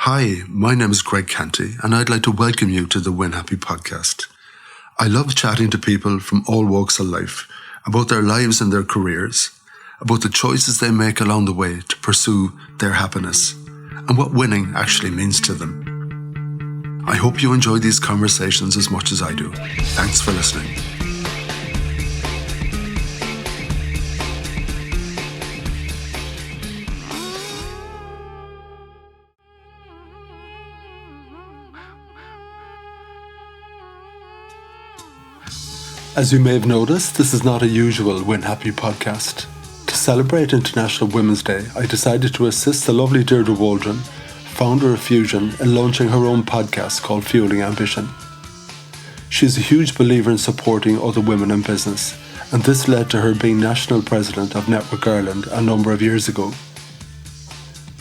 Hi, my name is Greg Canty, and I'd like to welcome you to the Win Happy podcast. I love chatting to people from all walks of life about their lives and their careers, about the choices they make along the way to pursue their happiness, and what winning actually means to them. I hope you enjoy these conversations as much as I do. Thanks for listening. As you may have noticed, this is not a usual Win Happy podcast. To celebrate International Women's Day, I decided to assist the lovely Deirdre Waldron, founder of Fusion, in launching her own podcast called Fueling Ambition. She is a huge believer in supporting other women in business, and this led to her being national president of Network Ireland a number of years ago.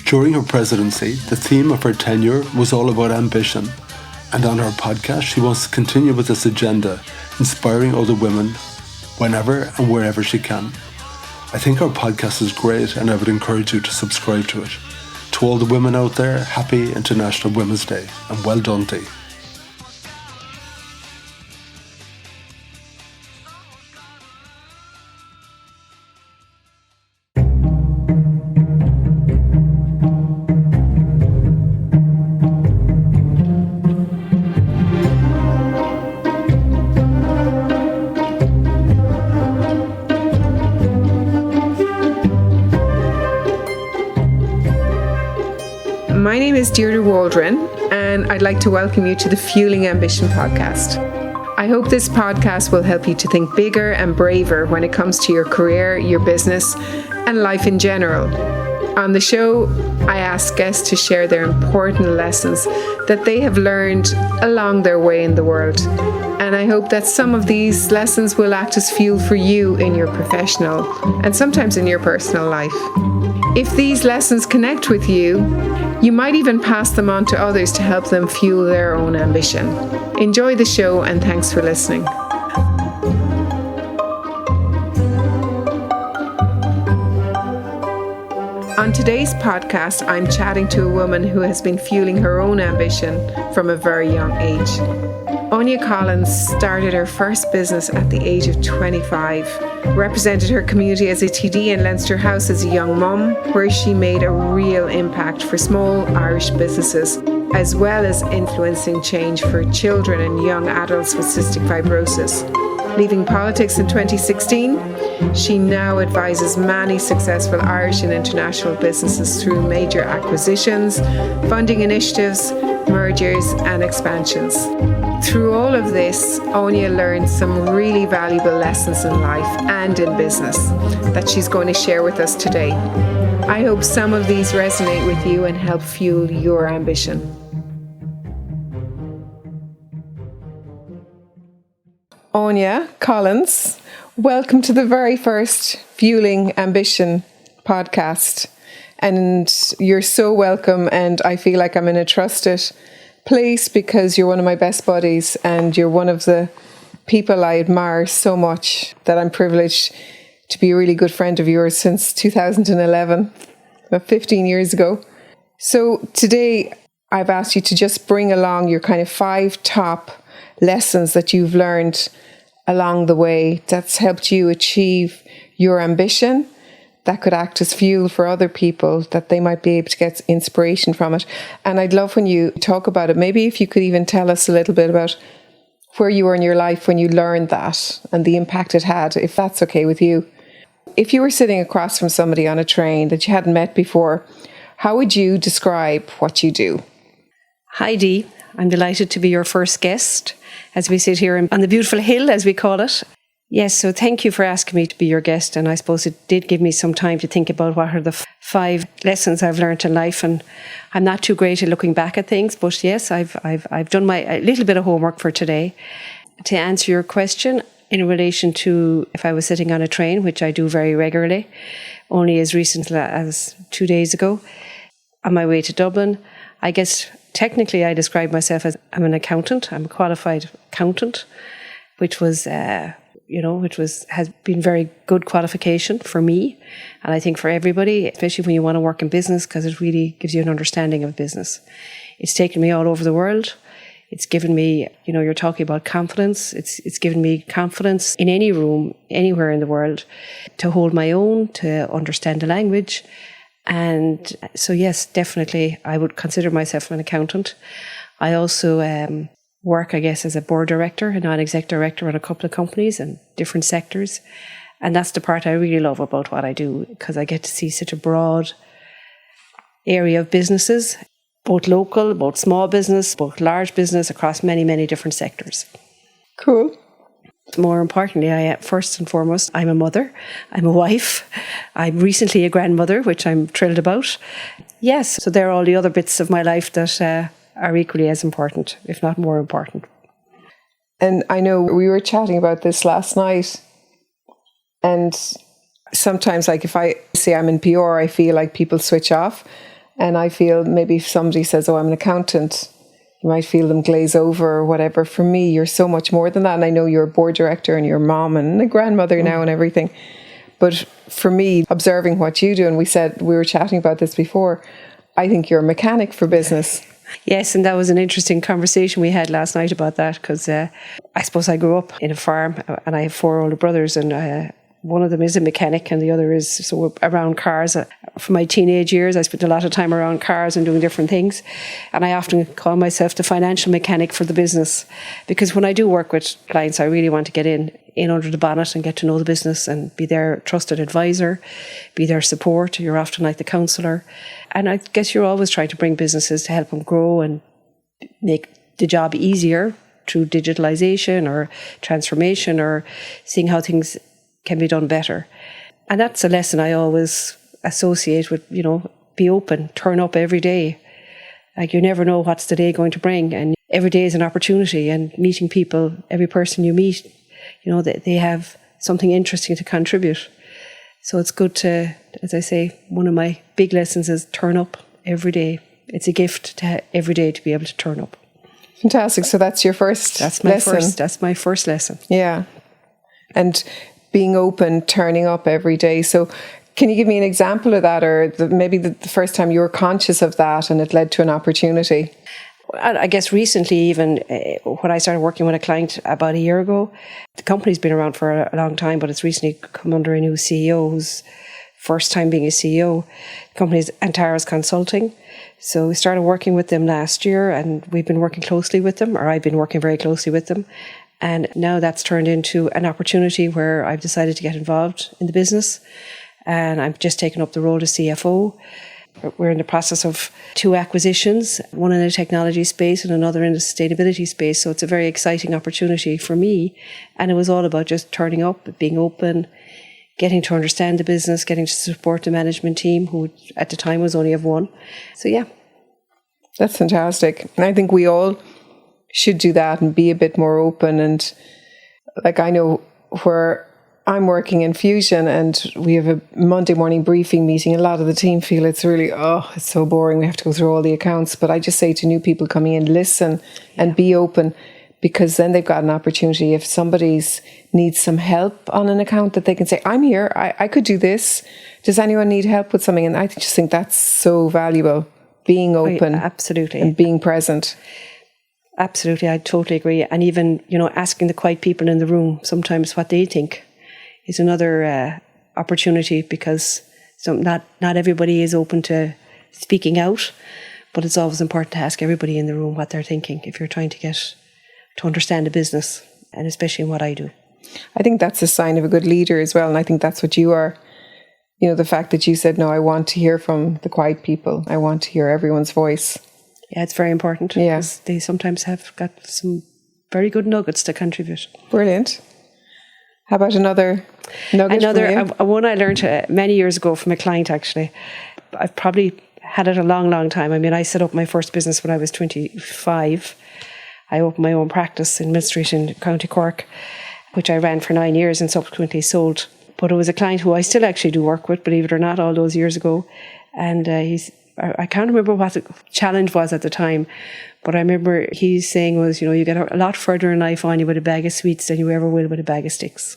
During her presidency, the theme of her tenure was all about ambition, and on her podcast she wants to continue with this agenda, inspiring other women whenever and wherever she can. I think our podcast is great, and I would encourage you to subscribe to it. To all the women out there, happy International Women's Day, and well done, Dee. My name is Deirdre Waldron, and I'd like to welcome you to the Fueling Ambition podcast. I hope this podcast will help you to think bigger and braver when it comes to your career, your business, and life in general. On the show, I ask guests to share their important lessons that they have learned along their way in the world. And I hope that some of these lessons will act as fuel for you in your professional and sometimes in your personal life. If these lessons connect with you, you might even pass them on to others to help them fuel their own ambition. Enjoy the show, and thanks for listening. On today's podcast, I'm chatting to a woman who has been fueling her own ambition from a very young age. Anya Collins started her first business at the age of 25, represented her community as a TD in Leinster House as a young mum, where she made a real impact for small Irish businesses, as well as influencing change for children and young adults with cystic fibrosis. Leaving politics in 2016, she now advises many successful Irish and international businesses through major acquisitions, funding initiatives, mergers and expansions. Through all of this, Anya learned some really valuable lessons in life and in business that she's going to share with us today. I hope some of these resonate with you and help fuel your ambition. Anya Collins, welcome to the very first Fueling Ambition podcast. And you're so welcome, and I feel like I'm in a trusted place because you're one of my best buddies and you're one of the people I admire so much that I'm privileged to be a really good friend of yours since 2011, about 15 years ago. So today I've asked you to just bring along your kind of 5 top lessons that you've learned along the way that's helped you achieve your ambition, that could act as fuel for other people, that they might be able to get inspiration from it. And I'd love when you talk about it, maybe if you could even tell us a little bit about where you were in your life when you learned that and the impact it had, if that's okay with you. If you were sitting across from somebody on a train that you hadn't met before, how would you describe what you do? Hi Dee, I'm delighted to be your first guest as we sit here on the beautiful hill, as we call it. Yes, so thank you for asking me to be your guest, and I suppose it did give me some time to think about what are the 5 lessons I've learned in life, and I'm not too great at looking back at things, but yes, I've done a little bit of homework for today. To answer your question in relation to if I was sitting on a train, which I do very regularly, only as recently as 2 days ago, on my way to Dublin, I guess technically I describe myself as I'm an accountant. I'm a qualified accountant, which was which has been very good qualification for me. And I think for everybody, especially when you want to work in business, because it really gives you an understanding of business. It's taken me all over the world. It's given me, you're talking about confidence. It's given me confidence in any room, anywhere in the world, to hold my own, to understand the language. And so, yes, definitely, I would consider myself an accountant. I also work, I guess, as a board director, a non-exec director on a couple of companies and different sectors. And that's the part I really love about what I do, because I get to see such a broad area of businesses, both local, both small business, both large business, across many, many different sectors. Cool. More importantly, first and foremost, I'm a mother, I'm a wife, I'm recently a grandmother, which I'm thrilled about. Yes, so there are all the other bits of my life that are equally as important, if not more important. And I know we were chatting about this last night, and sometimes, like, if I say I'm in PR, I feel like people switch off, and I feel maybe if somebody says, oh, I'm an accountant, you might feel them glaze over or whatever. For me, you're so much more than that. And I know you're a board director and you're a mom and a grandmother now and everything. But for me, observing what you do, and we were chatting about this before, I think you're a mechanic for business. Yes, and that was an interesting conversation we had last night about that, because I suppose I grew up in a farm and I have 4 older brothers, and one of them is a mechanic and the other is around cars. For my teenage years, I spent a lot of time around cars and doing different things. And I often call myself the financial mechanic for the business, because when I do work with clients, I really want to get in under the bonnet and get to know the business and be their trusted advisor, be their support. You're often like the counsellor. And I guess you're always trying to bring businesses to help them grow and make the job easier through digitalization or transformation, or seeing how things can be done better. And that's a lesson I always associate with, be open, turn up every day. Like, you never know what's the day going to bring, and every day is an opportunity, and meeting people, every person you meet, they have something interesting to contribute. So it's good to, as I say, one of my big lessons is turn up every day. It's a gift every day to be able to turn up. Fantastic. So that's your first lesson. That's my first lesson. Yeah. And being open, turning up every day. So can you give me an example of that, or maybe the first time you were conscious of that and it led to an opportunity? I guess recently, even when I started working with a client about a year ago, the company's been around for a long time, but it's recently come under a new CEO who's first time being a CEO. The company is Antares Consulting. So we started working with them last year, and we've been working closely with them, or I've been working very closely with them. And now that's turned into an opportunity where I've decided to get involved in the business. And I've just taken up the role as CFO. We're in the process of 2 acquisitions, one in the technology space and another in the sustainability space. So it's a very exciting opportunity for me. And it was all about just turning up, being open, getting to understand the business, getting to support the management team, who at the time was only of 1. So, yeah. That's fantastic. And I think we all should do that and be a bit more open. And like, I know where I'm working in Fusion and we have a Monday morning briefing meeting. A lot of the team feel it's really, it's so boring. We have to go through all the accounts. But I just say to new people coming in, listen and be open, because then they've got an opportunity. If somebody's needs some help on an account, that they can say, I'm here, I could do this. Does anyone need help with something? And I just think that's so valuable, being open. Absolutely. And being present. Absolutely, I totally agree. And even, asking the quiet people in the room sometimes what they think is another opportunity, because not everybody is open to speaking out, but it's always important to ask everybody in the room what they're thinking if you're trying to get to understand the business, and especially in what I do. I think that's a sign of a good leader as well, and I think that's what you are. The fact that you said, no, I want to hear from the quiet people. I want to hear everyone's voice. Yeah, it's very important. Yeah. They sometimes have got some very good nuggets to contribute. Brilliant. How about another nugget? One I learned many years ago from a client, actually. I've probably had it a long, long time. I mean, I set up my first business when I was 25. I opened my own practice in Mill Street in County Cork, which I ran for 9 years and subsequently sold. But it was a client who I still actually do work with, believe it or not, all those years ago. And I can't remember what the challenge was at the time, but I remember he's saying was, you get a lot further in life on you with a bag of sweets than you ever will with a bag of sticks.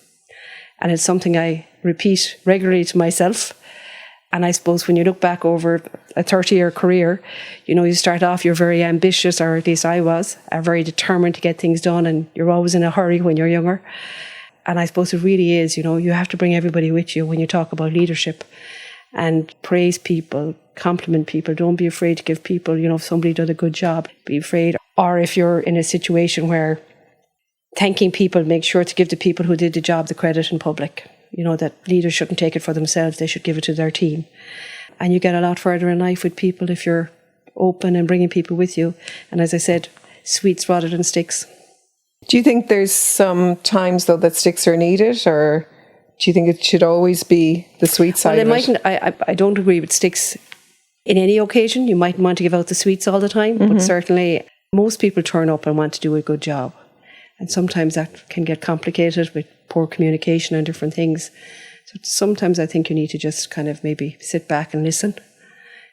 And it's something I repeat regularly to myself. And I suppose when you look back over a 30-year career, you start off, you're very ambitious, or at least I was, very determined to get things done, and you're always in a hurry when you're younger. And I suppose it really is, you have to bring everybody with you when you talk about leadership, and praise people, compliment people. Don't be afraid to give people, if somebody did a good job, be afraid. Or if you're in a situation where thanking people, make sure to give the people who did the job the credit in public. That leaders shouldn't take it for themselves, they should give it to their team. And you get a lot further in life with people if you're open and bringing people with you. And as I said, sweets rather than sticks. Do you think there's some times, though, that sticks are needed, or do you think it should always be the sweet side of it? I don't agree with sticks in any occasion. You mightn't want to give out the sweets all the time, but certainly most people turn up and want to do a good job. And sometimes that can get complicated with poor communication and different things. So sometimes I think you need to just kind of maybe sit back and listen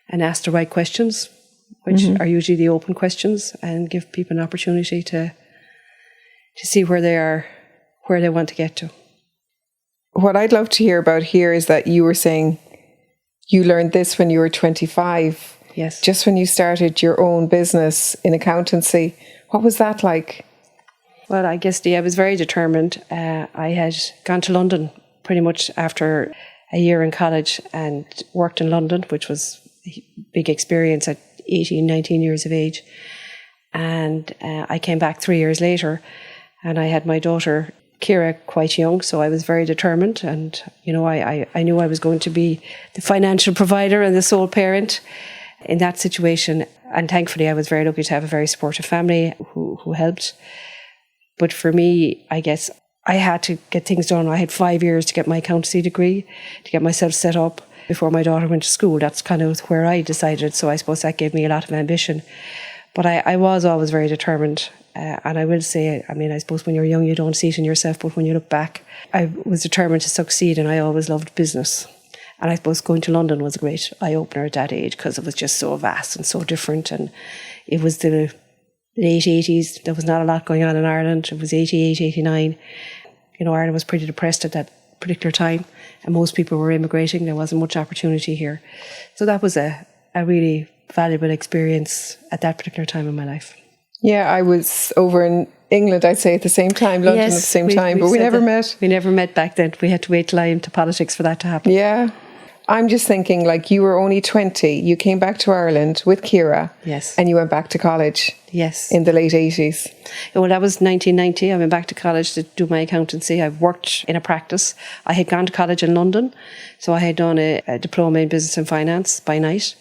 and ask the right questions, which are usually the open questions, and give people an opportunity to see where they are, where they want to get to. What I'd love to hear about here is that you were saying you learned this when you were 25. Yes. Just when you started your own business in accountancy. What was that like? Well, I guess I was very determined. I had gone to London pretty much after a year in college and worked in London, which was a big experience at 18, 19 years of age. And I came back 3 years later, and I had my daughter, Ciara, quite young, so I was very determined. And, I knew I was going to be the financial provider and the sole parent in that situation. And thankfully, I was very lucky to have a very supportive family who helped. But for me, I guess I had to get things done. I had 5 years to get my accountancy degree, to get myself set up before my daughter went to school. That's kind of where I decided. So I suppose that gave me a lot of ambition. But I was always very determined. And I will say, I suppose when you're young, you don't see it in yourself. But when you look back, I was determined to succeed, and I always loved business. And I suppose going to London was a great eye-opener at that age, because it was just so vast and so different. And it was the late 80s. There was not a lot going on in Ireland. It was 88, 89. Ireland was pretty depressed at that particular time, and most people were immigrating. There wasn't much opportunity here. So that was a really valuable experience at that particular time in my life. Yeah, I was over in England, I'd say, at the same time, London at the same time, but we never met. We never met back then. We had to wait till I into politics for that to happen. Yeah. I'm just thinking, you were only 20. You came back to Ireland with Ciara. Yes. And you went back to college. Yes. In the late 80s. Well, that was 1990. I went back to college to do my accountancy. I worked in a practice. I had gone to college in London, so I had done a diploma in business and finance by night.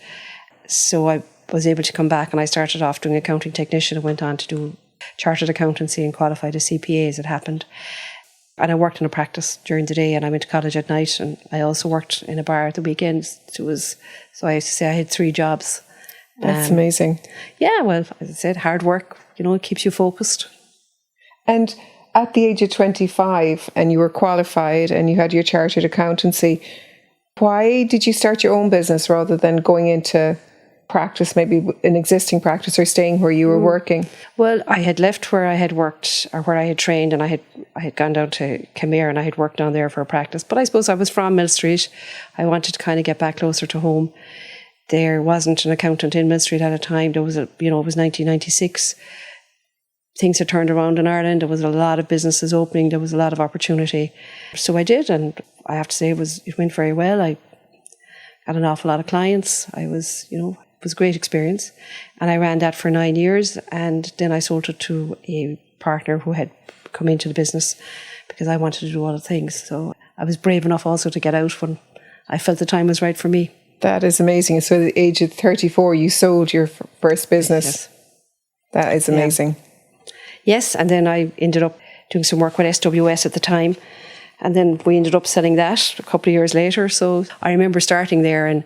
So I was able to come back, and I started off doing accounting technician and went on to do chartered accountancy and qualified as CPA as it happened. And I worked in a practice during the day, and I went to college at night, and I also worked in a bar at the weekends. So I used to say I had 3 jobs. That's amazing. Yeah, well, as I said, hard work, it keeps you focused. And at the age of 25, and you were qualified and you had your chartered accountancy, why did you start your own business rather than going into practice, maybe an existing practice, or staying where you were working? Well, I had left where I had worked, or where I had trained, and I had gone down to Camere, and I had worked down there for a practice. But I suppose I was from Mill Street. I wanted to kind of get back closer to home. There wasn't an accountant in Mill Street at a time. There was it was 1996. Things had turned around in Ireland. There was a lot of businesses opening. There was a lot of opportunity. So I did, and I have to say it went very well. I got an awful lot of clients. It was a great experience. And I ran that for 9 years, and then I sold it to a partner who had come into the business because I wanted to do other things. So I was brave enough also to get out when I felt the time was right for me. That is amazing. So at the age of 34, you sold your first business. Yes. That is amazing. Yes, and then I ended up doing some work with SWS at the time. And then we ended up selling that a couple of years later. So I remember starting there, and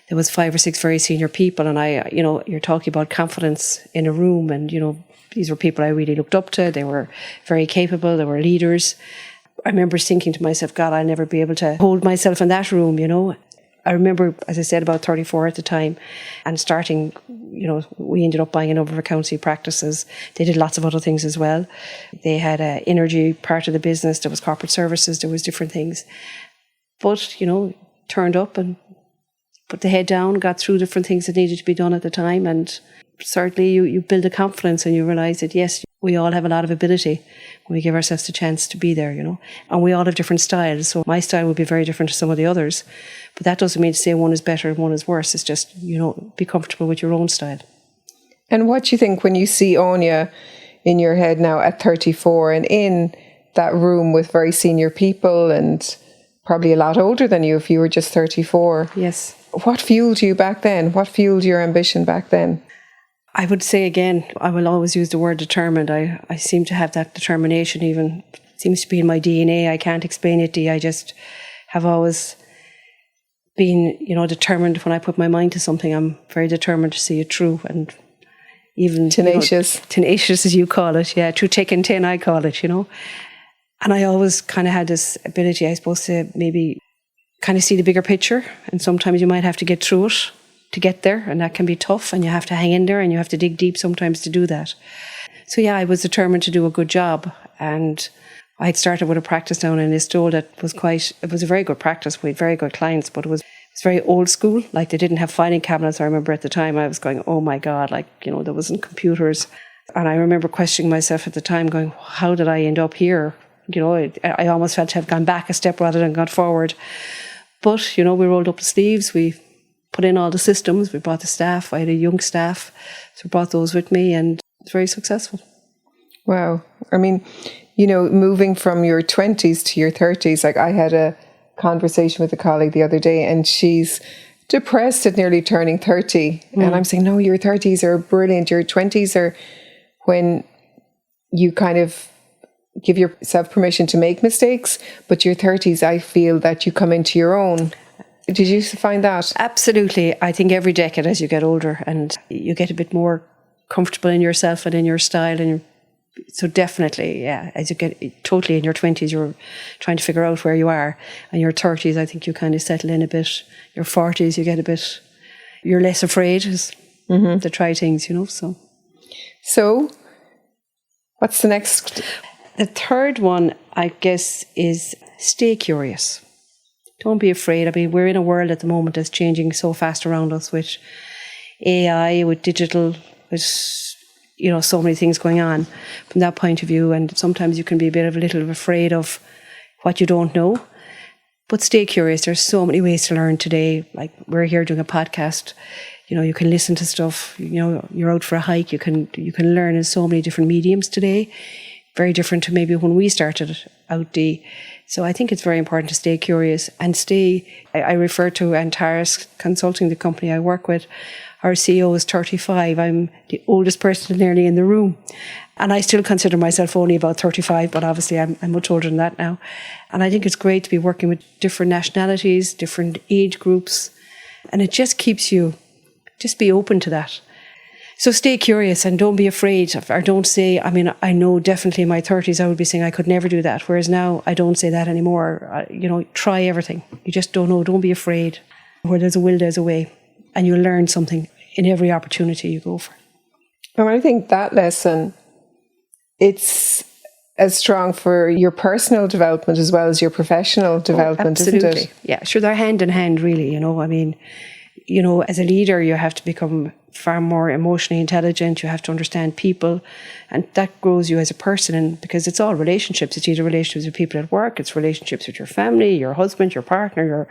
there was 5 or 6 very senior people. And you're talking about confidence in a room. And, these were people I really looked up to. They were very capable. They were leaders. I remember thinking to myself, God, I'll never be able to hold myself in that room, I remember, as I said, about 34 at the time, and starting, we ended up buying a number of accountancy practices. They did lots of other things as well. They had an energy part of the business, there was corporate services, there was different things. But, turned up and put the head down, got through different things that needed to be done at the time. And certainly you build a confidence and you realise that, yes, we all have a lot of ability when we give ourselves the chance to be there, And we all have different styles. So my style would be very different to some of the others. But that doesn't mean to say one is better and one is worse. It's just, be comfortable with your own style. And what do you think when you see Anya in your head now at 34 and in that room with very senior people and probably a lot older than you if you were just 34? Yes. What fueled you back then? What fueled your ambition back then? I would say again, I will always use the word determined. I seem to have that determination, even seems to be in my DNA. I can't explain it, Dee. I just have always been, determined. When I put my mind to something, I'm very determined to see it through, and even tenacious. Tenacious, as you call it, yeah, through thick and thin, I call it, And I always kind of had this ability, I suppose, to maybe kind of see the bigger picture, and sometimes you might have to get through it to get there, and that can be tough, and you have to hang in there and you have to dig deep sometimes to do that. So yeah, I was determined to do a good job, and I had started with a practice down in Listowel that it was a very good practice. We had very good clients, but it was very old school. Like, they didn't have filing cabinets. I remember at the time I was going, oh my God, there wasn't computers. And I remember questioning myself at the time going, how did I end up here? I almost felt to have gone back a step rather than gone forward. But, we rolled up the sleeves, we put in all the systems, we brought the staff. I had a young staff, so I brought those with me, and it was very successful. Wow. I mean, moving from your 20s to your 30s, like I had a conversation with a colleague the other day, and she's depressed at nearly turning 30. And I'm saying, no, your 30s are brilliant. Your 20s are when you kind of give yourself permission to make mistakes, but your 30s, I feel that you come into your own. Did you find that? Absolutely. I think every decade as you get older and you get a bit more comfortable in yourself and in your style, and so definitely, yeah, as you get totally in your 20s, you're trying to figure out where you are, and your 30s, I think you kind of settle in a bit. Your 40s, you get a bit, you're less afraid to try things, So, what's the next? The third one, I guess, is stay curious. Don't be afraid. I mean, we're in a world at the moment that's changing so fast around us with AI, with digital, with, so many things going on from that point of view. And sometimes you can be a little afraid of what you don't know. But stay curious. There's so many ways to learn today. Like, we're here doing a podcast. You can listen to stuff. You're out for a hike. You can learn in so many different mediums today. Very different to maybe when we started out, Dee. So I think it's very important to stay curious and I refer to Antares Consulting, the company I work with. Our CEO is 35. I'm the oldest person nearly in the room. And I still consider myself only about 35, but obviously I'm much older than that now. And I think it's great to be working with different nationalities, different age groups. And it just keeps you, just be open to that. So stay curious and don't be afraid, or don't say, I know definitely in my 30s I would be saying I could never do that, whereas now I don't say that anymore. Try everything. You just don't know. Don't be afraid. Where there's a will, there's a way. And you'll learn something in every opportunity you go for. And I think that lesson, it's as strong for your personal development as well as your professional development, absolutely. Isn't it? Yeah, sure, they're hand in hand, really. As a leader, you have to become far more emotionally intelligent. You have to understand people, and that grows you as a person. And because it's all relationships, it's either relationships with people at work, it's relationships with your family, your husband, your partner, your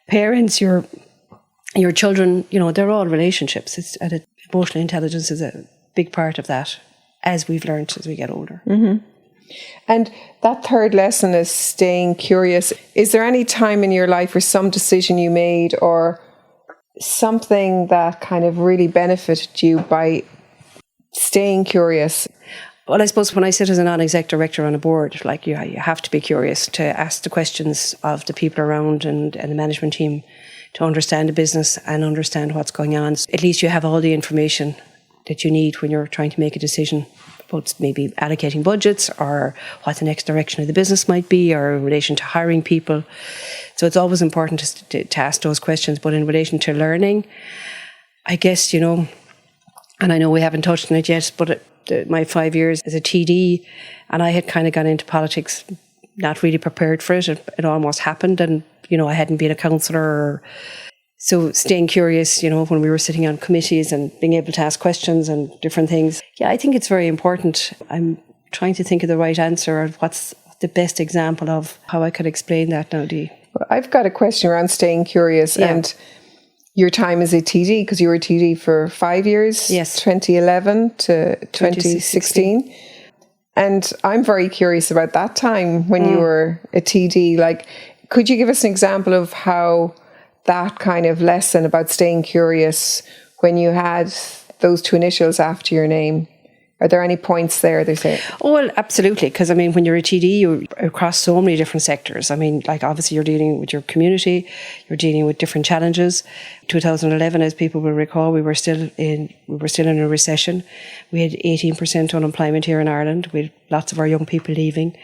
parents, your children. They're all relationships. Emotional intelligence is a big part of that, as we've learned as we get older. Mm-hmm. And that third lesson is staying curious. Is there any time in your life or some decision you made or something that kind of really benefited you by staying curious? Well, I suppose when I sit as a non-exec director on a board, you have to be curious to ask the questions of the people around and the management team to understand the business and understand what's going on. At least you have all the information that you need when you're trying to make a decision about maybe allocating budgets or what the next direction of the business might be, or in relation to hiring people. So it's always important to ask those questions. But in relation to learning, I guess, and I know we haven't touched on it yet, but my 5 years as a TD, and I had kind of gone into politics not really prepared for it. It almost happened, and, I hadn't been a councillor. So staying curious, when we were sitting on committees and being able to ask questions and different things. Yeah, I think it's very important. I'm trying to think of the right answer, or what's the best example of how I could explain that now, Dee. Well, I've got a question around staying curious and your time as a TD, because you were a TD for 5 years, yes, 2011 to 2016. And I'm very curious about that time when you were a TD. Like, could you give us an example of how that kind of lesson about staying curious, when you had those two initials after your name, are there any points there, they say? Oh, well, absolutely. Because, when you're a TD, you're across so many different sectors. Obviously you're dealing with your community, you're dealing with different challenges. 2011, as people will recall, we were still in a recession. We had 18% unemployment here in Ireland, with lots of our young people leaving.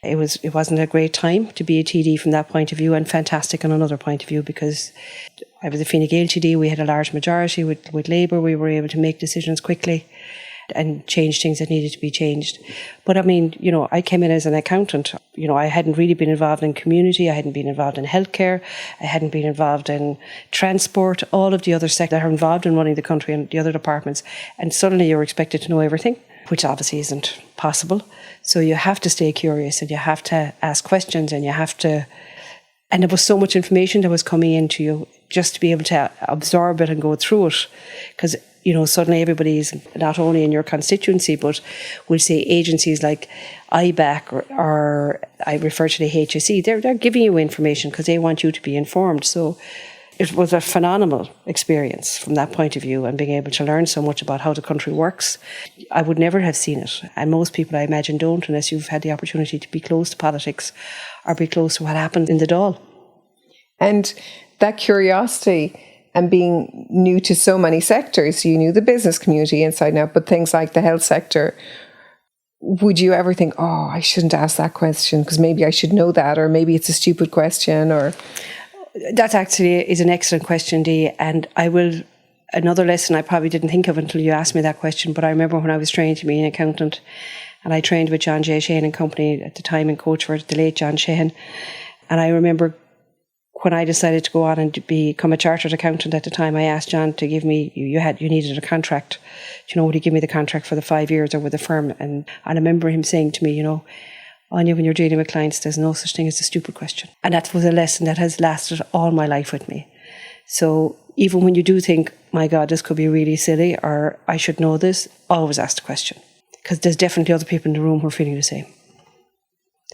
It wasn't a great time to be a TD from that point of view, and fantastic on another point of view, because I was a Fine Gael TD. We had a large majority with Labour. We were able to make decisions quickly and change things that needed to be changed. But I came in as an accountant. I hadn't really been involved in community. I hadn't been involved in healthcare. I hadn't been involved in transport, all of the other sectors that are involved in running the country and the other departments. And suddenly you're expected to know everything, which obviously isn't possible. So you have to stay curious, and you have to ask questions, and and there was so much information that was coming into you, just to be able to absorb it and go through it. Because suddenly everybody's not only in your constituency, but we'll say agencies like IBAC or I refer to the HSE, they're giving you information because they want you to be informed. So it was a phenomenal experience from that point of view, and being able to learn so much about how the country works. I would never have seen it. And most people, I imagine, don't, unless you've had the opportunity to be close to politics or be close to what happened in the Dáil. And that curiosity, and being new to so many sectors, you knew the business community inside and out, but things like the health sector, would you ever think, oh, I shouldn't ask that question because maybe I should know that, or maybe it's a stupid question? Or that actually is an excellent question, Dee. And another lesson I probably didn't think of until you asked me that question, but I remember when I was trained to be an accountant, and I trained with John J. Shane and Company at the time in Coachford, the late John Shane. And I remember when I decided to go on and become a chartered accountant at the time, I asked John to give me, you needed a contract. Would he give me the contract for the 5 years or with the firm? And I remember him saying to me, Anya, when you're dealing with clients, there's no such thing as a stupid question. And that was a lesson that has lasted all my life with me. So even when you do think, my God, this could be really silly, or I should know this, always ask the question. Because there's definitely other people in the room who are feeling the same.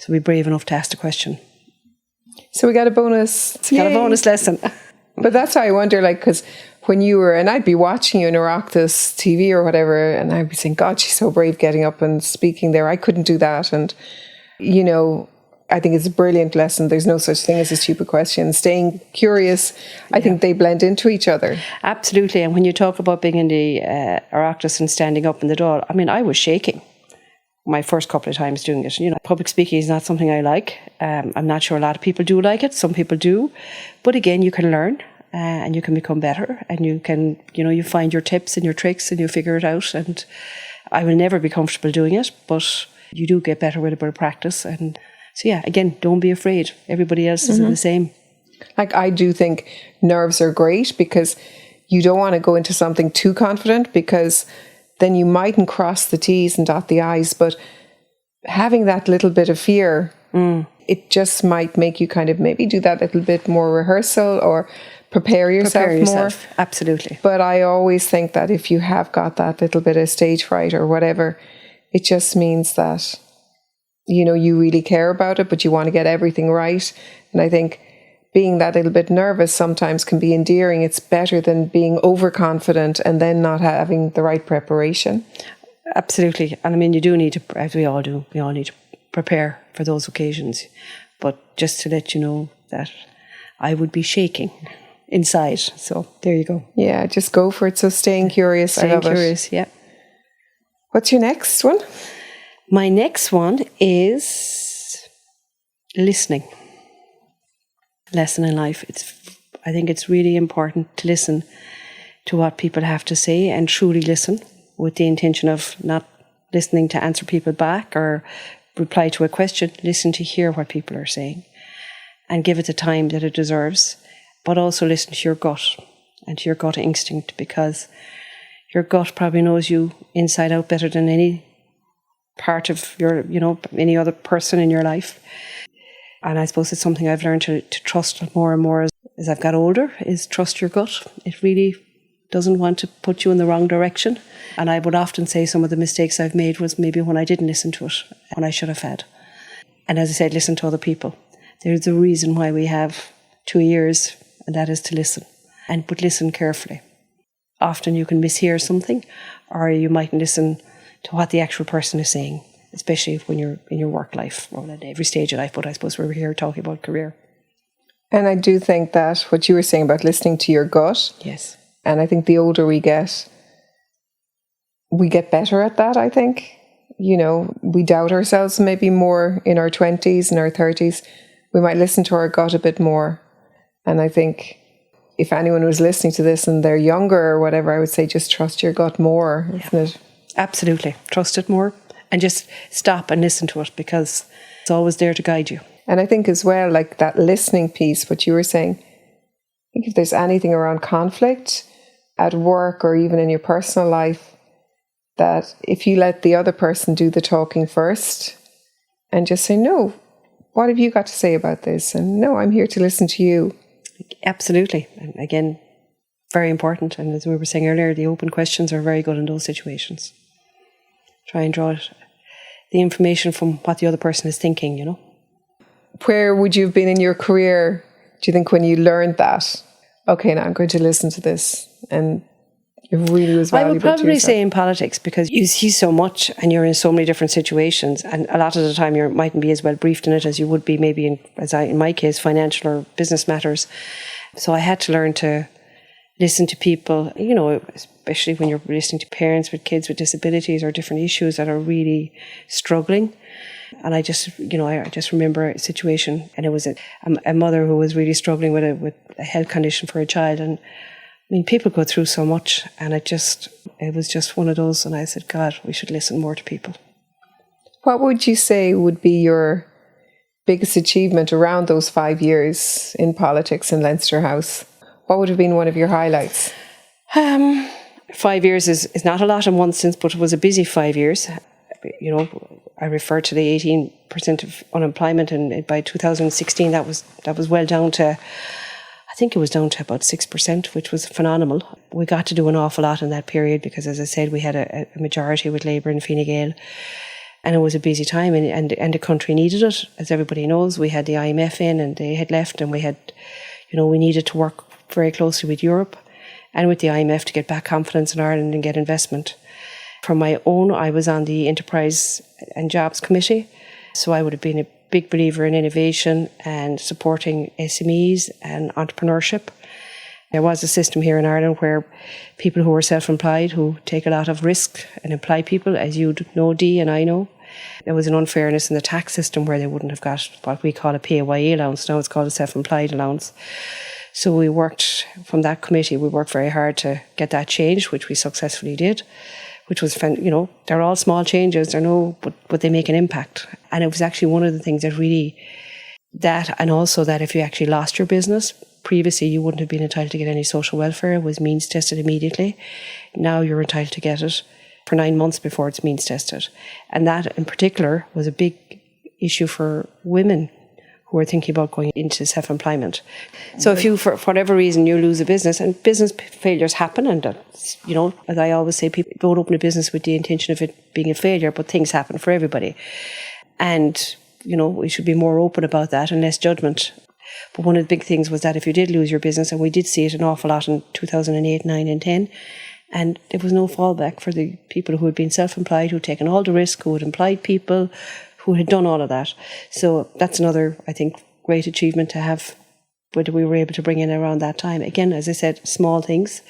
So be brave enough to ask the question. So we got a bonus. Got a bonus lesson. But that's how I wonder, because when you were, and I'd be watching you in Oireachtas TV or whatever, and I'd be saying, God, she's so brave getting up and speaking there. I couldn't do that. And, I think it's a brilliant lesson. There's no such thing as a stupid question. Staying curious, I think they blend into each other. Absolutely. And when you talk about being in the Oireachtas and standing up in the Dáil, I was shaking my first couple of times doing it. Public speaking is not something I like. I'm not sure a lot of people do like it. Some people do. But again, you can learn and you can become better, and you can, you find your tips and your tricks and you figure it out. And I will never be comfortable doing it, but you do get better with a bit of practice. And so, again, don't be afraid. Everybody else is the same. I do think nerves are great, because you don't want to go into something too confident, because then you mightn't cross the T's and dot the I's. But having that little bit of fear, it just might make you kind of maybe do that little bit more rehearsal or prepare yourself more. Absolutely. But I always think that if you have got that little bit of stage fright or whatever, it just means that, you really care about it, but you want to get everything right. And I think being that little bit nervous sometimes can be endearing. It's better than being overconfident and then not having the right preparation. Absolutely. And you do need to, as we all do, we all need to prepare for those occasions. But just to let you know that I would be shaking inside. So there you go. Yeah, just go for it. So staying curious. I love it. Staying curious, yeah. What's your next one? My next one is listening. Lesson in life. I think it's really important to listen to what people have to say and truly listen, with the intention of not listening to answer people back or reply to a question. Listen to hear what people are saying and give it the time that it deserves, but also listen to your gut and to your gut instinct, because your gut probably knows you inside out better than any part of your, any other person in your life. And I suppose it's something I've learned to trust more and more as I've got older, is trust your gut. It really doesn't want to put you in the wrong direction. And I would often say some of the mistakes I've made was maybe when I didn't listen to it, when I should have had. And as I said, listen to other people. There's a reason why we have 2 ears, and that is to listen. But listen carefully. Often you can mishear something, or you mightn't listen to what the actual person is saying, especially when you're in your work life, or at every stage of life, but I suppose we're here talking about career. And I do think that what you were saying about listening to your gut. Yes. And I think the older we get better at that, I think. We doubt ourselves maybe more in our 20s and our 30s. We might listen to our gut a bit more. And I think if anyone was listening to this and they're younger or whatever, I would say just trust your gut more, isn't it? Absolutely. Trust it more and just stop and listen to it, because it's always there to guide you. And I think as well, like that listening piece, what you were saying, I think if there's anything around conflict at work or even in your personal life, that if you let the other person do the talking first and just say, no, what have you got to say about this? And no, I'm here to listen to you. Absolutely. And again, very important. And as we were saying earlier, the open questions are very good in those situations. Try and draw the information from what the other person is thinking, Where would you have been in your career, do you think, when you learned that? Okay, now I'm going to listen to this, and it really was valuable. I would probably say in politics, because you see so much and you're in so many different situations, and a lot of the time you mightn't be as well briefed in it as you would be maybe in my case, financial or business matters. So I had to learn to listen to people, especially when you're listening to parents with kids with disabilities or different issues that are really struggling. And I just remember a situation, and it was a mother who was really struggling with a health condition for a child. And I mean, people go through so much, and it was just one of those. And I said, God, we should listen more to people. What would you say would be your biggest achievement around those 5 years in politics in Leinster House? What would have been one of your highlights? 5 years is not a lot in one sense, but it was a busy 5 years. I refer to the 18% of unemployment, and by 2016 that was well down to, I think it was down to about 6%, which was phenomenal. We got to do an awful lot in that period because, as I said, we had a majority with Labour and Fine Gael, and it was a busy time, and the country needed it. As everybody knows, we had the IMF in, and they had left, and we had, we needed to work very closely with Europe and with the IMF to get back confidence in Ireland and get investment. From my own, I was on the Enterprise and Jobs Committee, so I would have been a big believer in innovation and supporting SMEs and entrepreneurship. There was a system here in Ireland where people who were self-employed, who take a lot of risk and employ people, as you know, Dee, and I know, there was an unfairness in the tax system where they wouldn't have got what we call a PAYE allowance. Now it's called a self-employed allowance. So we worked, from that committee, we worked very hard to get that changed, which we successfully did, which was, they're all small changes, but they make an impact. And it was actually one of the things that really, and also that if you actually lost your business, previously you wouldn't have been entitled to get any social welfare. It was means tested immediately. Now you're entitled to get it for 9 months before it's means tested. And that in particular was a big issue for women who are thinking about going into self-employment. So if you, for whatever reason, you lose a business, and business failures happen, and as I always say, people don't open a business with the intention of it being a failure, but things happen for everybody. And, we should be more open about that and less judgment. But one of the big things was that if you did lose your business, and we did see it an awful lot in 2008, 9 and 10, and there was no fallback for the people who had been self-employed, who had taken all the risk, who had employed people, who had done all of that. So that's another, I think, great achievement to have, what we were able to bring in around that time. Again, as I said, small things.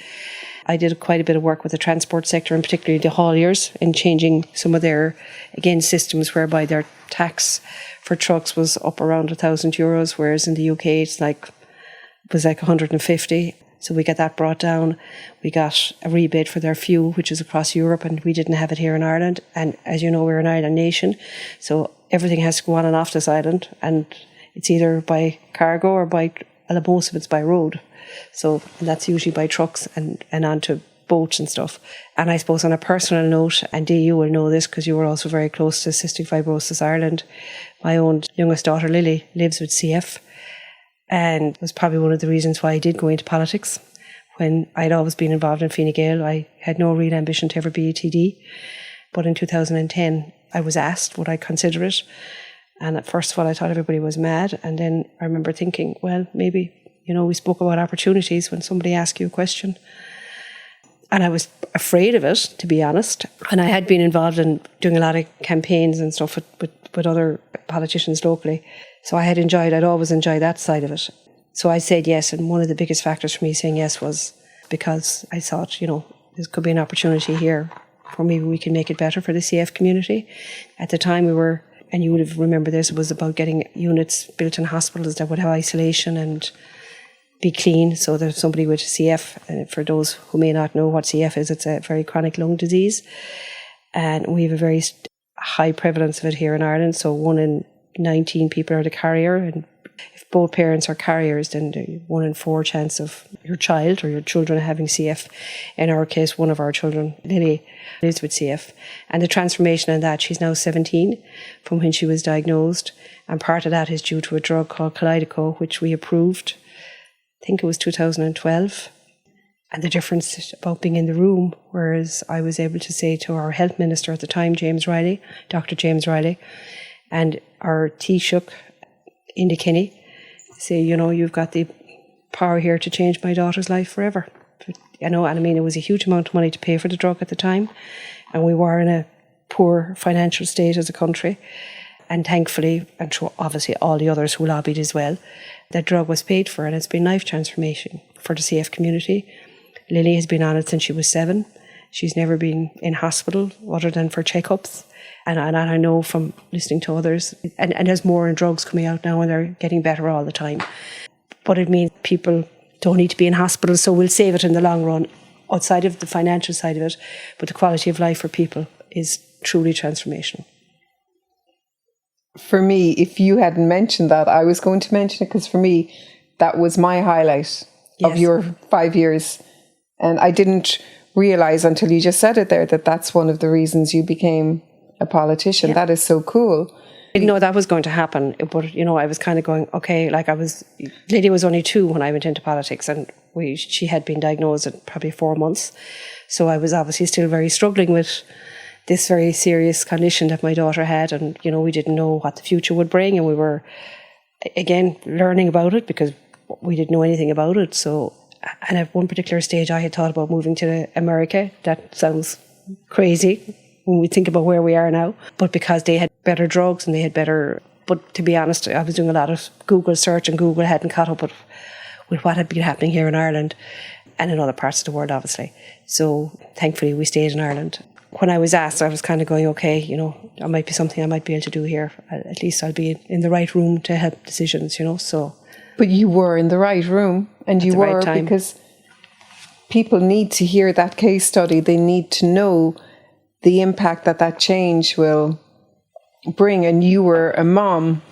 I did quite a bit of work with the transport sector, and particularly the hauliers, in changing some of their, again, systems whereby their tax for trucks was up around €1,000, whereas in the UK it was like 150. So we got that brought down. We got a rebate for their fuel, which is across Europe, and we didn't have it here in Ireland. And as you know, we're an island nation, so everything has to go on and off this island, and it's either by cargo or most of it's by road. So and that's usually by trucks and onto boats and stuff. And I suppose on a personal note, and Dee, you will know this because you were also very close to Cystic Fibrosis Ireland, my own youngest daughter Lily lives with CF. And it was probably one of the reasons why I did go into politics. When I'd always been involved in Fine Gael, I had no real ambition to ever be a TD. But in 2010, I was asked would I consider it. And at first of all, I thought everybody was mad. And then I remember thinking, well, maybe, we spoke about opportunities when somebody asks you a question. And I was afraid of it, to be honest. And I had been involved in doing a lot of campaigns and stuff with other politicians locally. So I'd always enjoyed that side of it. So I said yes, and one of the biggest factors for me saying yes was because I thought, there could be an opportunity here for maybe we can make it better for the CF community. At the time and you would have remembered this, it was about getting units built in hospitals that would have isolation and be clean, so that somebody with CF, and for those who may not know what CF is, it's a very chronic lung disease. And we have a very high prevalence of it here in Ireland, so 1 in 19 people are the carrier, and if both parents are carriers, then 1 in 4 chance of your child or your children having CF. In our case, one of our children, Lily, lives with CF. And the transformation in that, she's now 17 from when she was diagnosed, and part of that is due to a drug called Kalydeco, which we approved, I think it was 2012. And the difference about being in the room, whereas I was able to say to our health minister at the time, Dr. James Riley, and our Taoiseach, Enda Kenny, say, you've got the power here to change my daughter's life forever. And I mean, it was a huge amount of money to pay for the drug at the time, and we were in a poor financial state as a country. And thankfully, and obviously all the others who lobbied as well, that drug was paid for, and it's been life transformation for the CF community. Lily has been on it since she was 7. She's never been in hospital other than for checkups. And I know from listening to others, and there's more drugs coming out now and they're getting better all the time. But it means people don't need to be in hospital, so we'll save it in the long run, outside of the financial side of it. But the quality of life for people is truly transformational. For me, if you hadn't mentioned that, I was going to mention it, because for me, that was my highlight of your 5 years. And I didn't realise until you just said it there that that's one of the reasons you became a politician. Yeah. That is so cool. I didn't know that was going to happen, but I was kind of going, okay, Lydia was only 2 when I went into politics, and she had been diagnosed at probably 4 months. So I was obviously still very struggling with this very serious condition that my daughter had, and we didn't know what the future would bring, and we were again learning about it because we didn't know anything about it. So, and at one particular stage I had thought about moving to America. That sounds crazy when we think about where we are now, but because they had better drugs and they had better, but to be honest, I was doing a lot of Google search, and Google hadn't caught up with what had been happening here in Ireland and in other parts of the world, obviously. So thankfully we stayed in Ireland. When I was asked, I was kind of going, okay, that might be something I might be able to do here. At least I'll be in the right room to help decisions, so. But you were in the right room, and you were, right, because people need to hear that case study. They need to know the impact that change will bring. And you were a mom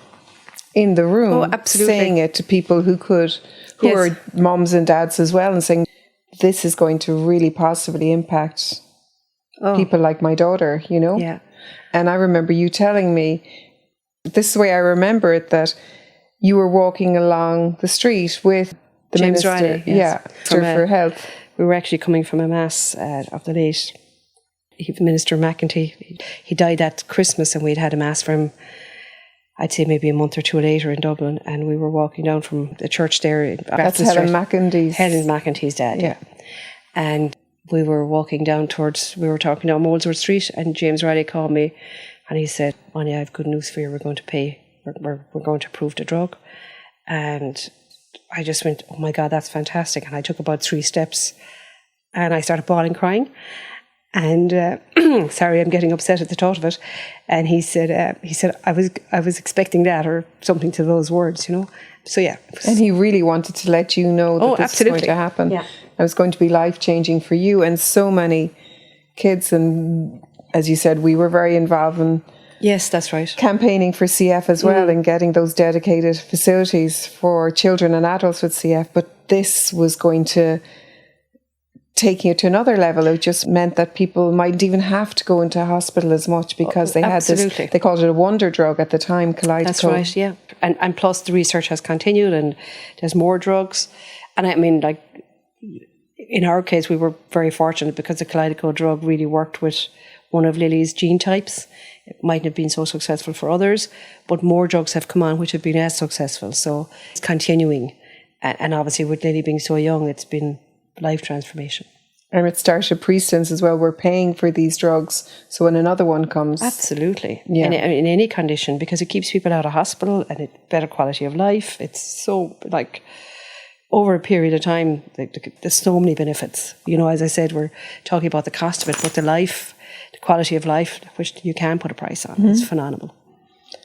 in the room, saying it to people who are moms and dads as well, and saying, this is going to really positively impact people like my daughter, Yeah. And I remember you telling me, this is the way I remember it, that you were walking along the street with the James Minister, Riley, yes, Minister for Health. We were actually coming from a mass of the late Minister McEntee. He died that Christmas, and we'd had a mass for him, I'd say maybe a month or 2 later in Dublin, and we were walking down from the church there. That's Helen McEntee's dad, yeah. And we were walking down we were talking down Molesworth Street, and James Riley called me, and he said, Anya, I have good news for you. We're going to pay. We're going to approve the drug. And I just went, oh my God, that's fantastic. And I took about 3 steps, And I started bawling, crying. And sorry, I'm getting upset at the thought of it. And he said, I was expecting that, or something to those words, you know. So yeah. And he really wanted to let you know that this was going to happen. Yeah. It was going to be life-changing for you and so many kids. And as you said, we were very involved in Yes, that's right. campaigning for CF as well, and getting those dedicated facilities for children and adults with CF. But this was going to take you to another level. It just meant that people mightn't even have to go into hospital as much, because they had this, they called it a wonder drug at the time, Kalydeco. That's right, yeah. And plus the research has continued, and there's more drugs. And I mean, like, in our case, we were very fortunate because the Kalydeco drug really worked with one of Lily's gene types. It mightn't have been so successful for others, but more drugs have come on which have been as successful. So it's continuing. And obviously with Lily being so young, it's been life transformation. And it started precedence as well. We're paying for these drugs, so when another one comes... Absolutely. Yeah. In any condition, because it keeps people out of hospital and it's better quality of life. It's so, like, over a period of time, there's so many benefits. You know, as I said, we're talking about the cost of it, but the quality of life, which you can put a price on, is phenomenal.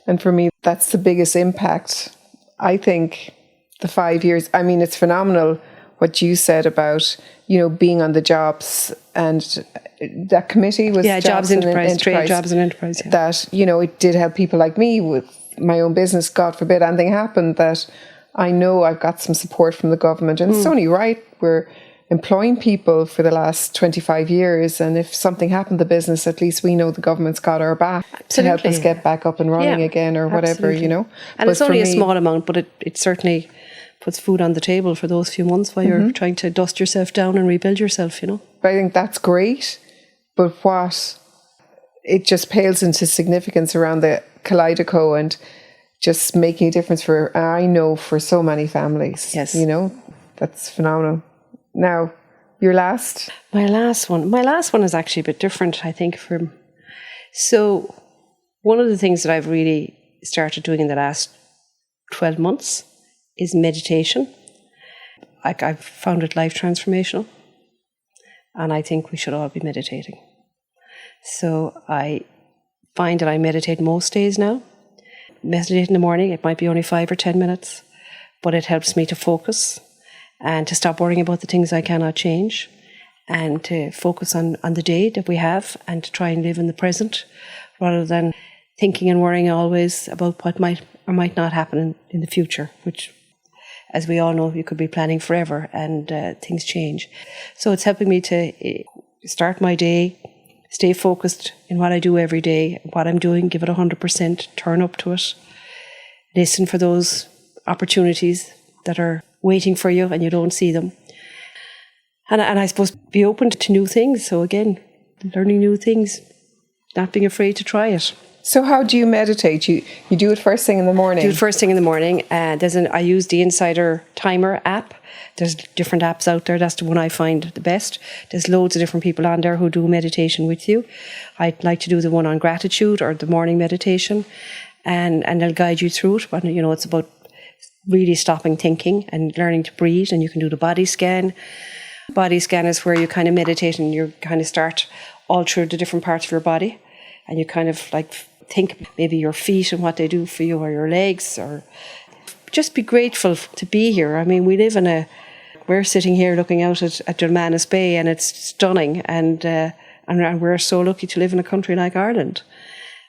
And for me, that's the biggest impact. I think the 5 years, I mean, it's phenomenal what you said about, you know, being on the jobs, and that committee was Jobs Enterprise, Trade Jobs and Enterprise. Yeah. That, you know, it did help people like me with my own business. God forbid anything happened, that I know I've got some support from the government, and it's only right. We're employing people for the last 25 years, and if something happened to business, at least we know the government's got our back to help us get back up and running again, or whatever, you know. And it's only a small amount, but it certainly puts food on the table for those few months while you're trying to dust yourself down and rebuild yourself, you know. But I think that's great, but what it just pales into significance around the Kalydeco and just making a difference for, I know, for so many families. Yes. You know, that's phenomenal. Now, your last? My last one is actually a bit different, I think. So one of the things that I've really started doing in the last 12 months is meditation. I've found it life transformational, and I think we should all be meditating. So I find that I meditate most days now. Meditate in the morning, it might be only 5 or 10 minutes, but it helps me to focus and to stop worrying about the things I cannot change, and to focus on the day that we have, and to try and live in the present rather than thinking and worrying always about what might or might not happen in the future, which, as we all know, you could be planning forever, and things change. So it's helping me to start my day, stay focused in what I do every day, what I'm doing, give it 100%, turn up to it, listen for those opportunities that are waiting for you and you don't see them. And I suppose be open to new things. So again, learning new things, not being afraid to try it. So how do you meditate? You do it first thing in the morning? Do it first thing in the morning. I use the Insider Timer app. There's different apps out there. That's the one I find the best. There's loads of different people on there who do meditation with you. I'd like to do the one on gratitude, or the morning meditation, and they'll guide you through it. But, you know, it's about really stopping thinking and learning to breathe. And you can do the body scan. Body scan is where you kind of meditate and you kind of start all through the different parts of your body, and you kind of like think maybe your feet and what they do for you, or your legs, or just be grateful to be here. I mean, we're sitting here looking out at Dulmanis Bay, and it's stunning, and we're so lucky to live in a country like Ireland.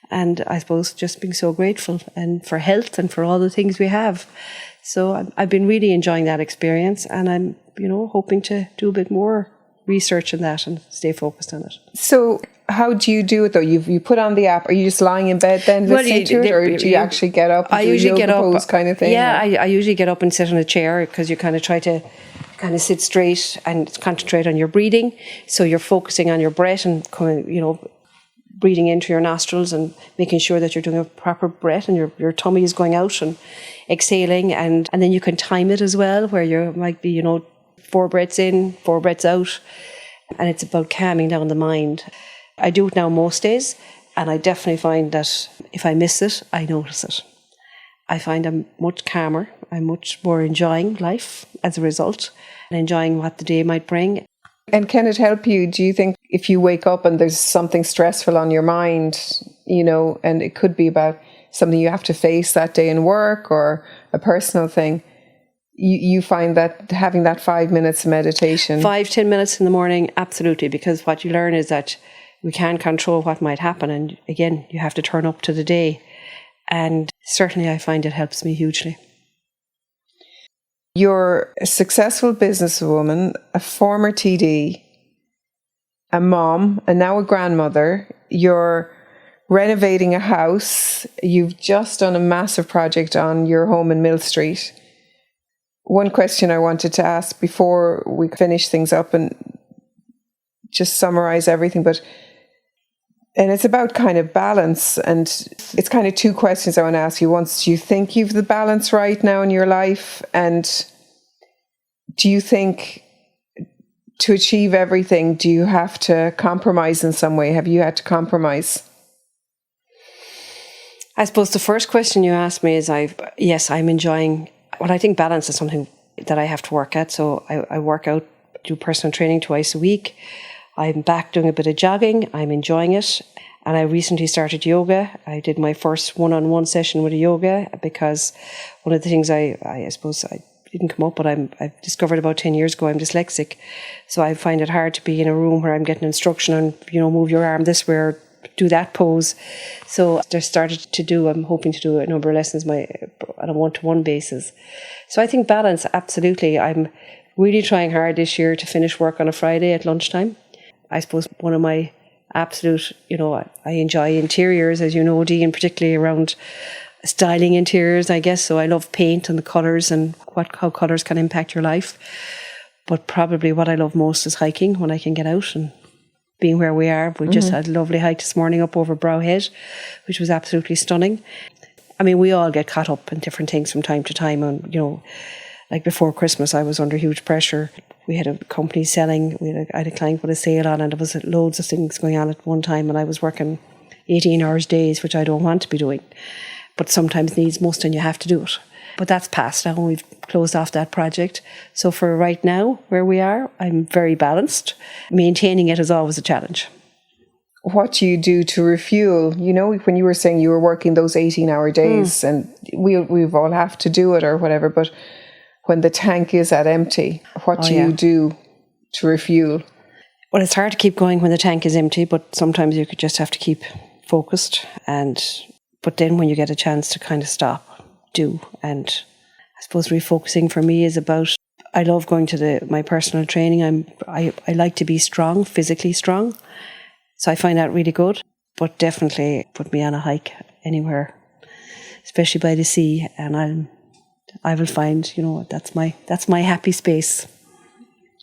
And I suppose just being so grateful, and for health and for all the things we have. So I've been really enjoying that experience, and I'm, you know, hoping to do a bit more research on that and stay focused on it. So how do you do it though? You put on the app. Are you just lying in bed then listening to it, or do you actually get up? I usually get up, pose kind of thing. Yeah, I usually get up and sit on a chair, because you kind of try to kind of sit straight and concentrate on your breathing. So you're focusing on your breath and, you know, breathing into your nostrils and making sure that you're doing a proper breath, and your tummy is going out, and exhaling, and then you can time it as well, where you might be, you know, 4 breaths in, 4 breaths out, and it's about calming down the mind. I do it now most days, and I definitely find that if I miss it, I notice it. I find I'm much calmer, I'm much more enjoying life as a result, and enjoying what the day might bring. And can it help you? Do you think if you wake up and there's something stressful on your mind, and it could be about something you have to face that day in work or a personal thing, you find that having that 5 minutes of meditation... 5-10 minutes in the morning, absolutely, because what you learn is that we can't control what might happen. And again, you have to turn up to the day. And certainly I find it helps me hugely. You're a successful businesswoman, a former TD, a mom, and now a grandmother. You're renovating a house. You've just done a massive project on your home in Mill Street. One question I wanted to ask before we finish things up and just summarize everything, and it's about kind of balance, and it's kind of two questions I want to ask you. Once, do you think you've the balance right now in your life? And do you think to achieve everything, do you have to compromise in some way? Have you had to compromise? I suppose the first question you asked me is, yes, I'm enjoying... Well, I think balance is something that I have to work at. So I work out, do personal training twice a week. I'm back doing a bit of jogging. I'm enjoying it. And I recently started yoga. I did my first one-on-one session with a yoga because one of the things I suppose I didn't come up, but I've discovered about 10 years ago I'm dyslexic. So I find it hard to be in a room where I'm getting instruction on, move your arm this way or do that pose. So I'm hoping to do a number of lessons on a one-to-one basis. So I think balance, absolutely. I'm really trying hard this year to finish work on a Friday at lunchtime. I suppose one of my absolute, I enjoy interiors, as you know, Dee, and particularly around styling interiors, I guess. So I love paint and the colours and how colours can impact your life. But probably what I love most is hiking, when I can get out and being where we are. We just had a lovely hike this morning up over Browhead, which was absolutely stunning. I mean, we all get caught up in different things from time to time. And, like before Christmas, I was under huge pressure. We had a company selling, I had a client with a sale on, and there was loads of things going on at one time, and I was working 18 hours days, which I don't want to be doing. But sometimes needs must, and you have to do it. But that's past now, and we've closed off that project. So for right now, where we are, I'm very balanced. Maintaining it is always a challenge. What do you do to refuel? When you were saying you were working those 18-hour days, and we've all have to do it or whatever, but when the tank is at empty, what do you do to refuel? Well, it's hard to keep going when the tank is empty, but sometimes you could just have to keep focused. But then when you get a chance to kind of stop, do. And I suppose refocusing for me is about, I love going to my personal training. I like to be strong, physically strong. So I find that really good. But definitely put me on a hike anywhere, especially by the sea, and I will find, that's my happy space.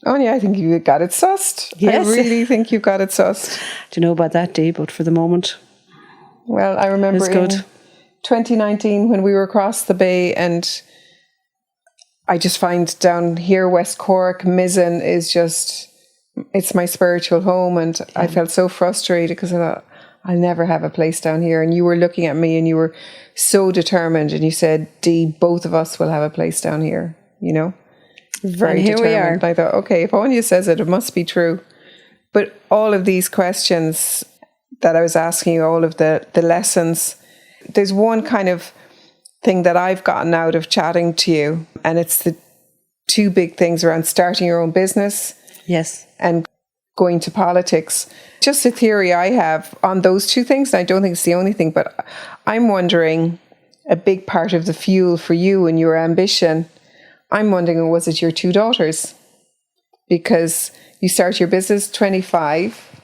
Oh yeah, I think you got it sussed. Yes. I really think you got it sussed. Do you know about that day? But for the moment, well, I remember in 2019 when we were across the bay, and I just find down here, West Cork, Mizzen is just, it's my spiritual home, and I felt so frustrated because I thought, I'll never have a place down here. And you were looking at me and you were so determined, and you said, Dee, both of us will have a place down here, Very and here determined. we are. I thought, okay, if Anya says it, it must be true. But all of these questions that I was asking you, all of the lessons, there's one kind of thing that I've gotten out of chatting to you, and it's the two big things around starting your own business. Yes. And going to politics. Just a theory I have on those two things, and I don't think it's the only thing, but I'm wondering, a big part of the fuel for you and your ambition, I'm wondering, was it your two daughters? Because you started your business 25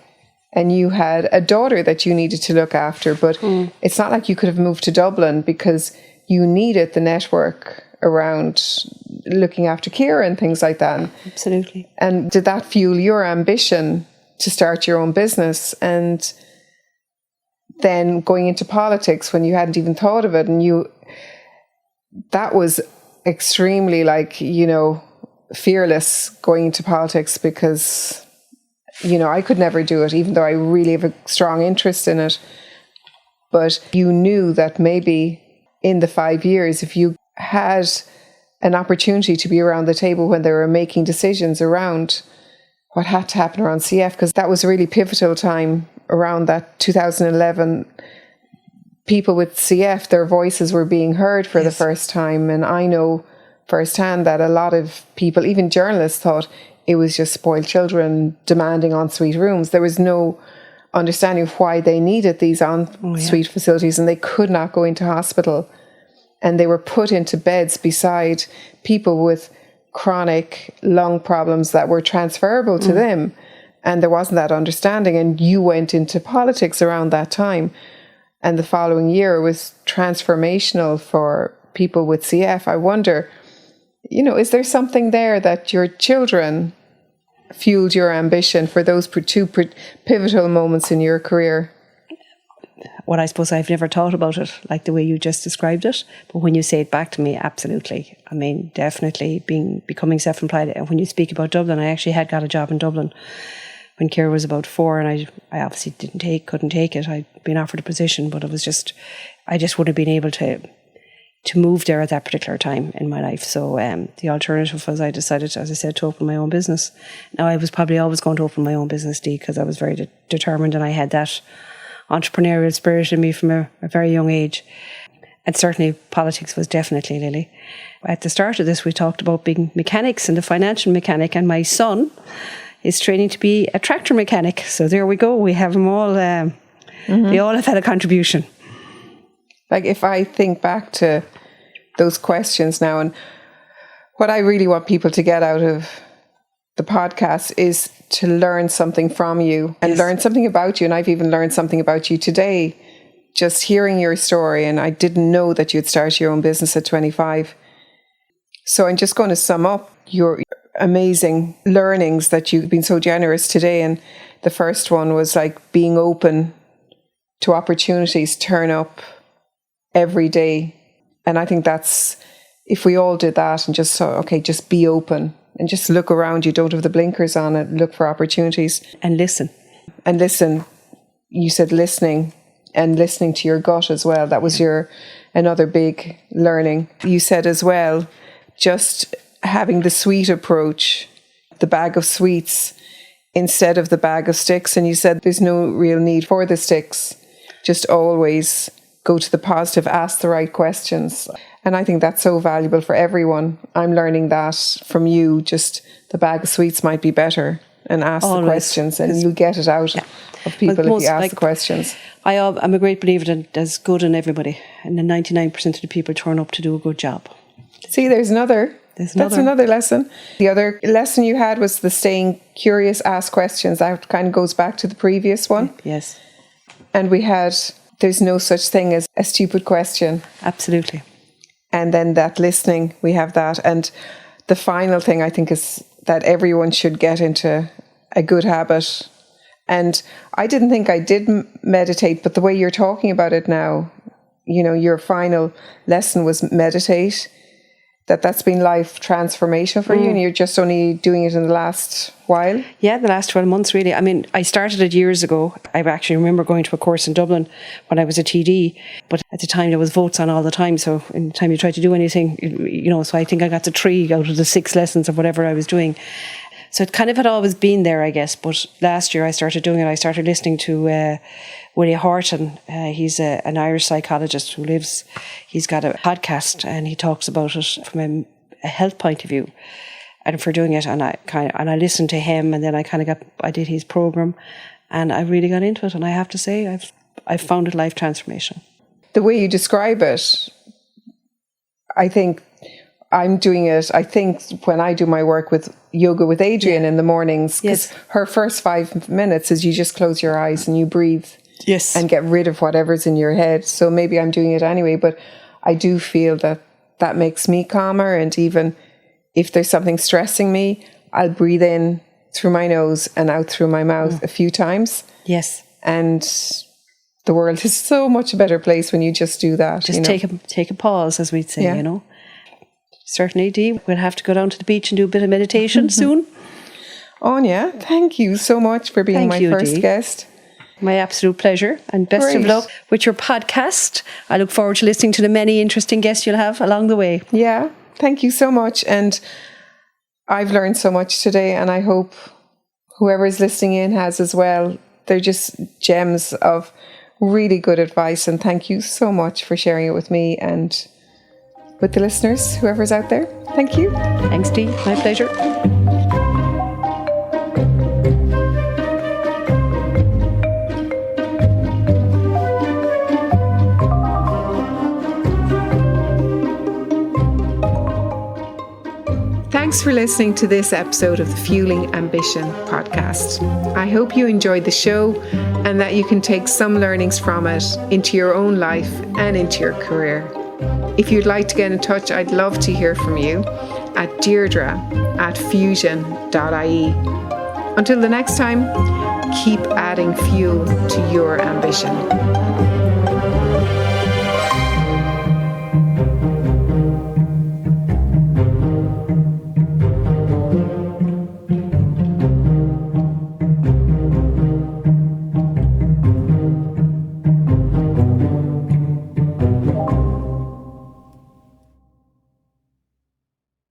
and you had a daughter that you needed to look after, but it's not like you could have moved to Dublin because you needed the network around looking after Ciara and things like that. Absolutely. And did that fuel your ambition to start your own business? And then going into politics when you hadn't even thought of it, and that was extremely fearless going into politics, because I could never do it, even though I really have a strong interest in it. But you knew that maybe in the 5 years, if you had an opportunity to be around the table when they were making decisions around what had to happen around CF, because that was a really pivotal time around that 2011. People with CF, their voices were being heard for the first time. And I know firsthand that a lot of people, even journalists, thought it was just spoiled children demanding ensuite rooms. There was no understanding of why they needed these ensuite facilities, and they could not go into hospital. And they were put into beds beside people with chronic lung problems that were transferable to them. And there wasn't that understanding. And you went into politics around that time. And the following year was transformational for people with CF. I wonder, is there something there that your children fueled your ambition for those two pivotal moments in your career? What I suppose I've never thought about it like the way you just described it. But when you say it back to me, absolutely. I mean, definitely becoming self-employed. And when you speak about Dublin, I actually had got a job in Dublin when Ciara was about 4, and I obviously couldn't take it. I'd been offered a position, but I just wouldn't have been able to move there at that particular time in my life. So the alternative was I decided, as I said, to open my own business. Now, I was probably always going to open my own business, Dee, because I was very determined, and I had that entrepreneurial spirit in me from a very young age. And certainly politics was definitely, Lily. At the start of this, we talked about being mechanics and a financial mechanic, and my son is training to be a tractor mechanic. So there we go. We have them all. They all have had a contribution. Like, if I think back to those questions now, and what I really want people to get out of the podcast is to learn something from you and learn something about you. And I've even learned something about you today, just hearing your story. And I didn't know that you'd started your own business at 25. So I'm just going to sum up your amazing learnings that you've been so generous today. And the first one was like being open to opportunities, turn up every day. And I think that's, if we all did that and just saw, okay, just be open and just look around you, don't have the blinkers on it, look for opportunities. And listen. And listen. You said listening, and listening to your gut as well. That was another big learning. You said as well, just having the sweet approach, the bag of sweets instead of the bag of sticks. And you said there's no real need for the sticks. Just always go to the positive, ask the right questions. And I think that's so valuable for everyone. I'm learning that from you. Just the bag of sweets might be better, and ask the questions, and you'll get it out of people if you ask the questions. I'm a great believer that there's good in everybody, and then 99% of the people turn up to do a good job. See, that's another lesson. The other lesson you had was the staying curious, ask questions. That kind of goes back to the previous one. Yes. And we had, there's no such thing as a stupid question. Absolutely. And then that listening, we have that. And the final thing I think is that everyone should get into a good habit. And I didn't think I did meditate, but the way you're talking about it now, your final lesson was meditate. That's been life transformation for you, and you're just only doing it in the last while? Yeah, the last 12 months, really. I mean, I started it years ago. I actually remember going to a course in Dublin when I was a TD, but at the time there was votes on all the time, so in the time you try to do anything, so I think I got the 3 out of the 6 lessons of whatever I was doing. So it kind of had always been there, I guess, but last year I started doing it. I started listening to Willie Horton. He's an Irish psychologist he's got a podcast, and he talks about it from a health point of view. And for doing it, and I listened to him, and then I did his program, and I really got into it. And I have to say, I've found it life transformation. The way you describe it, I think I'm doing it. I think when I do my work with yoga with Adrienne in the mornings, because her first 5 minutes is you just close your eyes and you breathe. Yes. And get rid of whatever's in your head. So maybe I'm doing it anyway, but I do feel that makes me calmer. And even if there's something stressing me, I'll breathe in through my nose and out through my mouth a few times. Yes. And the world is so much a better place when you just do that. Just take a pause, as we'd say, Certainly, Dee. We'll have to go down to the beach and do a bit of meditation soon. Anya, thank you so much for being my first guest. My absolute pleasure, and best of luck with your podcast. I look forward to listening to the many interesting guests you'll have along the way. Yeah, thank you so much. And I've learned so much today, and I hope whoever's listening in has as well. They're just gems of really good advice, and thank you so much for sharing it with me and with the listeners, whoever's out there. Thank you. Thanks, Dee. My pleasure. Thanks for listening to this episode of the Fueling Ambition podcast. I hope you enjoyed the show and that you can take some learnings from it into your own life and into your career. If you'd like to get in touch, I'd love to hear from you at Deirdre@fusion.ie. Until the next time, keep adding fuel to your ambition.